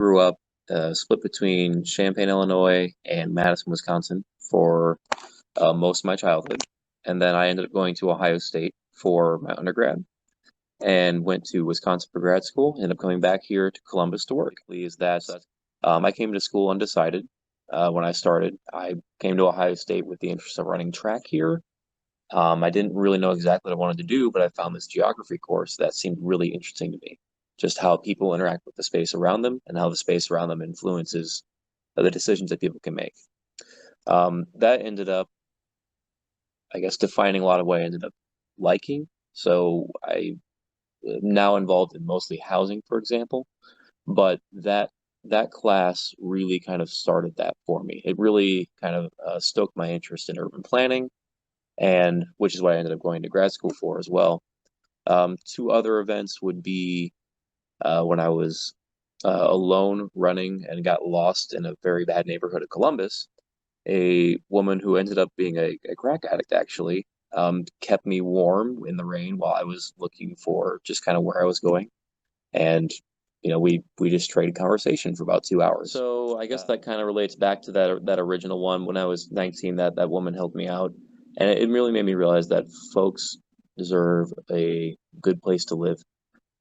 Grew up split between Champaign, Illinois and Madison, Wisconsin for most of my childhood. And then I ended up going to Ohio State for my undergrad and went to Wisconsin for grad school. Ended up coming back here to Columbus to work. Is that I came to school undecided when I started. I came to Ohio State with the interest of running track here. I didn't really know exactly what I wanted to do, but I found this geography course that seemed really interesting to me. Just how people interact with the space around them and how the space around them influences the decisions that people can make. That ended up, I guess, defining a lot of what I ended up liking. So I now involved in mostly housing, for example, but that class really kind of started that for me. It really kind of stoked my interest in urban planning, and which is what I ended up going to grad school for as well. Two other events would be when I was alone running and got lost in a very bad neighborhood of Columbus. A woman who ended up being a crack addict actually kept me warm in the rain while I was looking for just kind of where I was going. And we just traded conversation for about 2 hours. So I guess that kind of relates back to that original one when I was 19. That woman helped me out, and it really made me realize that folks deserve a good place to live,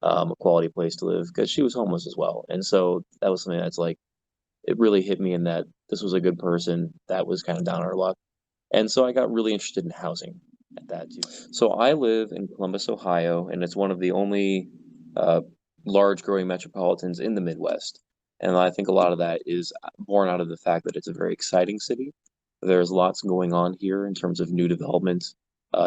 a quality place to live, because she was homeless as well. And so that was something that's like it really hit me in that this was a good person that was kind of down on her luck. And so I got really interested in housing at that too. So I live in Columbus, Ohio, and it's one of the only uh, large growing metropolitans in the Midwest. And I think a lot of that is born out of the fact that it's a very exciting city. There's lots going on here in terms of new development,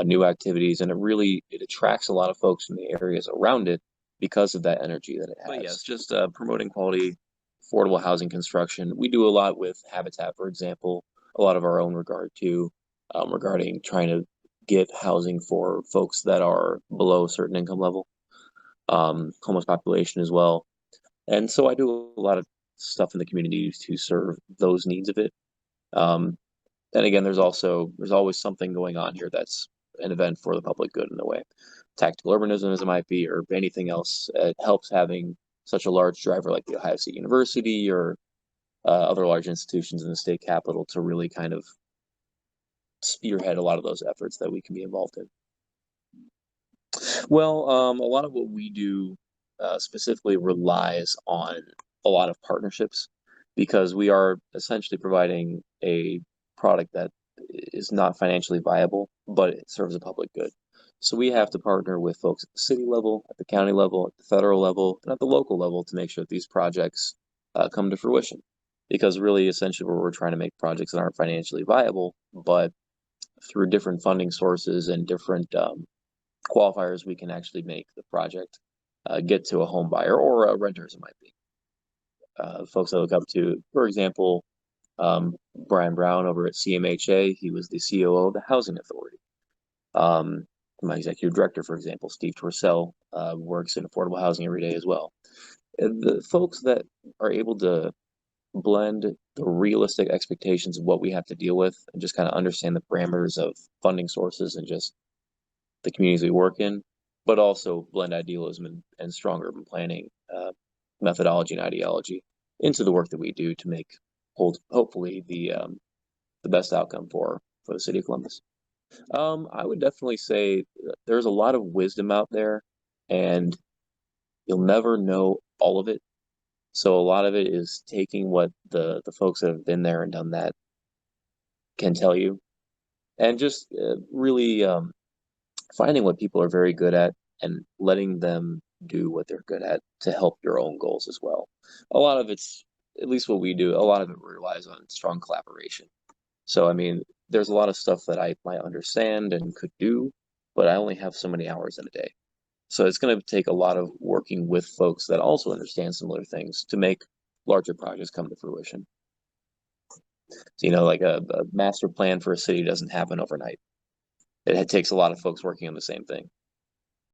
new activities, and it attracts a lot of folks from the areas around it because of that energy that it has. But yes, just promoting quality, affordable housing construction. We do a lot with Habitat, for example, a lot of our own regard too, regarding trying to get housing for folks that are below a certain income level, homeless population as well. And so I do a lot of stuff in the community to serve those needs of it. Um, and again, there's always something going on here that's an event for the public good in a way. Tactical urbanism, as it might be, or anything else. It helps having such a large driver like the Ohio State University or other large institutions in the state capital to really kind of spearhead a lot of those efforts that we can be involved in. Well, a lot of what we do specifically relies on a lot of partnerships because we are essentially providing a product that is not financially viable, but it serves a public good. So we have to partner with folks at the city level, at the county level, at the federal level, and at the local level to make sure that these projects come to fruition. Because really, essentially, we're trying to make projects that aren't financially viable, but through different funding sources and different qualifiers, we can actually make the project get to a home buyer or a renter, as it might be. Folks I look up to, for example, Brian Brown over at CMHA, he was the COO of the Housing Authority. My executive director, for example, Steve Torcell, works in affordable housing every day as well. The folks that are able to blend the realistic expectations of what we have to deal with and just kind of understand the parameters of funding sources and just the communities we work in, but also blend idealism and strong urban planning methodology and ideology into the work that we do to make hopefully the best outcome for the city of Columbus. I would definitely say there's a lot of wisdom out there, and you'll never know all of it. So a lot of it is taking what the folks that have been there and done that can tell you, and just really finding what people are very good at and letting them do what they're good at to help your own goals as well. A lot of it's, at least what we do, a lot of it relies on strong collaboration. So, I mean, there's a lot of stuff that I might understand and could do, but I only have so many hours in a day. So it's going to take a lot of working with folks that also understand similar things to make larger projects come to fruition. So, like a master plan for a city doesn't happen overnight. It takes a lot of folks working on the same thing.